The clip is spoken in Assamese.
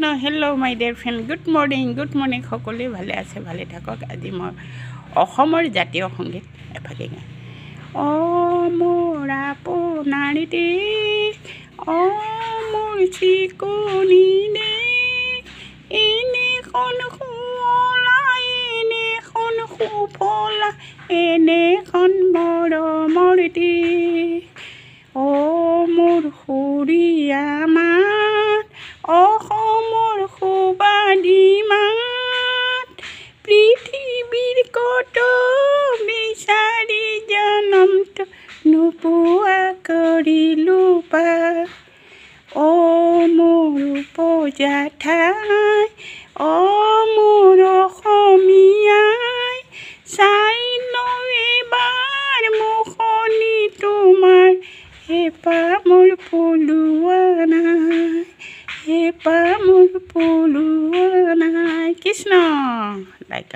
কৃষ্ণ হেল্ল' মাই ডিয়াৰ ফ্ৰেণ্ড গুড মৰ্ণিং সকলোৱে ভালে আছে ভালে থাকক আজি মই অসমৰ জাতীয় সংগীত এফাকে গাম অ মোৰ আপোনাৰ দেশ অ মোৰ চিকুনি দেশ এনেখন শুৱলা এনেখন সুফলা এনেখন মৰমৰ দেশ অ মোৰ সুৰীয়া মাত অসমৰ সুবাদী মাত পৃথিৱীৰ কত বিচাৰি জনমটো নোপোৱা কৰিলো পাৰ অ মোৰ উপজা ঠাই অ মোৰ অসমীয়াই চাই লওঁ এবাৰ মুখনি তোমাৰ হেঁপাহ মোৰ পলোৱা নাই হেঁপাহ মোৰ পলোৱা নাই কৃষ্ণ লাইক